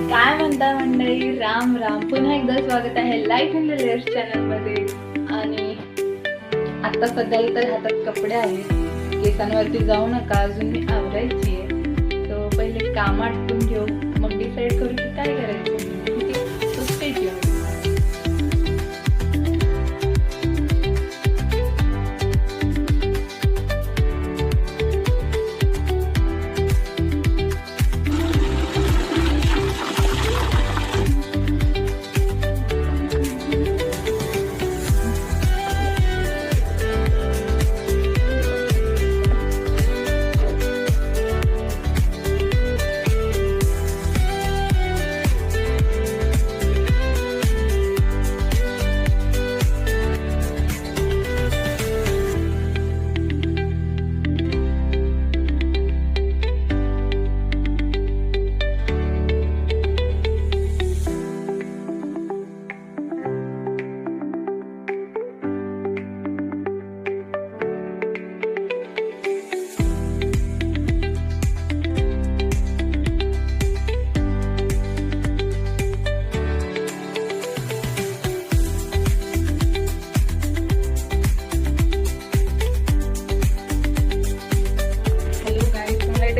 काय म्हणता मंडळी, राम राम. पुन्हा एकदा स्वागत आहे life in the layers channel मध्ये. आणि आता सध्याला तर हातात कपडे आहेत, केसांवरती जाऊ नका, अजून मी आवरायची आहे. तो पहिले काम आटपून घेऊ, मग डिसाईड करू की काय करायचं. ठीक आहे, तो स्टे ट्यून.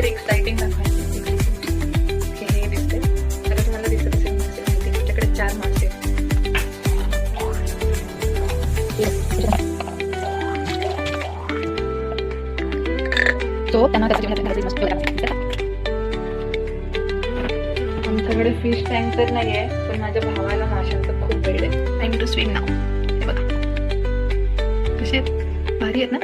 एक्साइटिंग दाखवायचं हे दिसते. आता तुम्हाला दिसत असेल मासे, तुमच्याकडे 4 मासे. तो त्यांना आमच्याकडे फिश टँक तर नाही आहे, पण माझ्या भावाला माशांचं खूप वेळ आहे. टाइम टू स्विम नाव. हे बघा कसे भारी आहेत ना.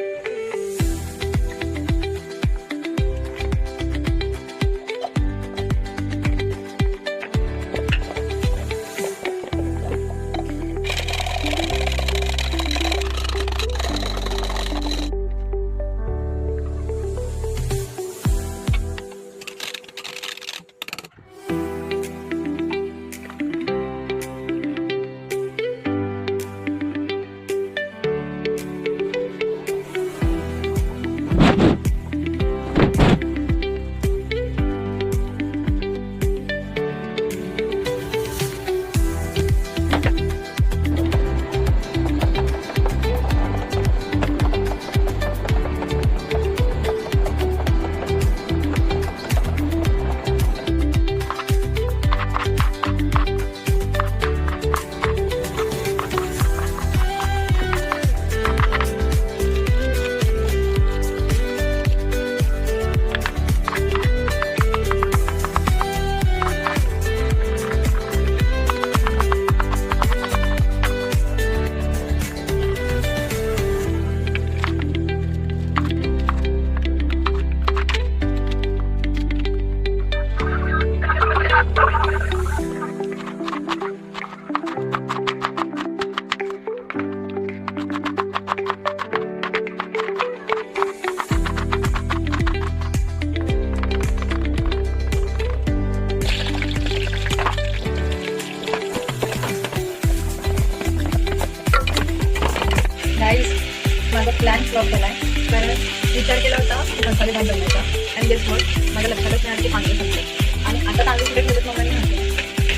माझा प्लॅन फ्लॉप झाला आहे, कारण विचार केला होता मसाले भात बनवायचा आणि गेस व्हॉट, माझ्या लक्षातच नाही की तांदूळ संपले. आणि आता तांदूळ कुठे ठेवत मम्माने म्हटलं,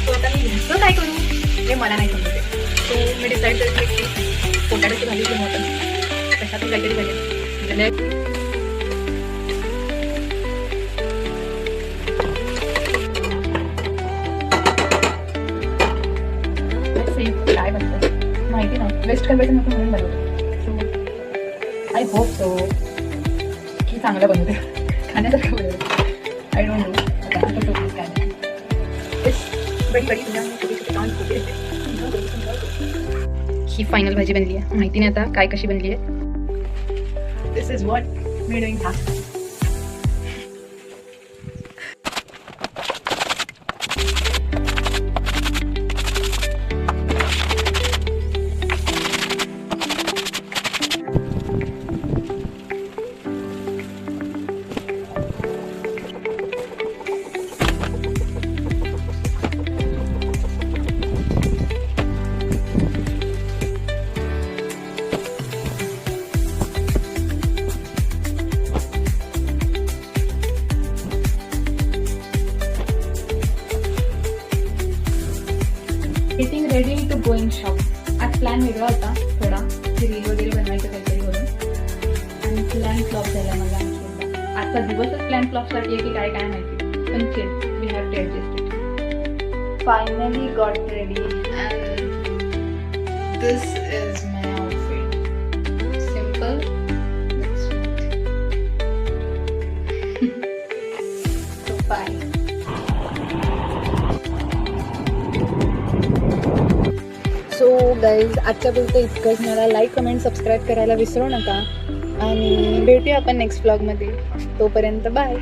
सो आता मी नुसतं काय करू हे मला नाही समजते. सो मी डिसाईड करते की पोटॅटोची भाजी घेऊन होतं, कशातून काहीतरी बघेल. काय बनतं माहिती नाही, वेस्ट करायचं नको म्हणून बनवतो. आय होप सो की चांगलं बनवते, खाण्यासारखं बनवते. आय डोंट नो आता काय नाही. ही फायनल भाजी बनली आहे, माहिती नाही आता काय कशी बनली आहे. This is what me doing fast. Ready to go in shop. आज प्लॅन वेगळा होता थोडा, रील वगैरे बनवायचं काहीतरी करून, आणि प्लॅन फ्लॉप झाला माझा आणखी एकदा. आजचा दिवसच प्लॅन फ्लॉपसाठी आहे की काय काय माहिती, पण chill, we have to adjust it. Finally got ready and this is my outfit. Simple but sweet. So bye. So guys आजच्या पुरतं इतकंच. मला लाईक कमेंट सबस्क्राईब करायला विसरू नका आणि भेटूया आपण नेक्स्ट व्लॉगमध्ये. तोपर्यंत बाय.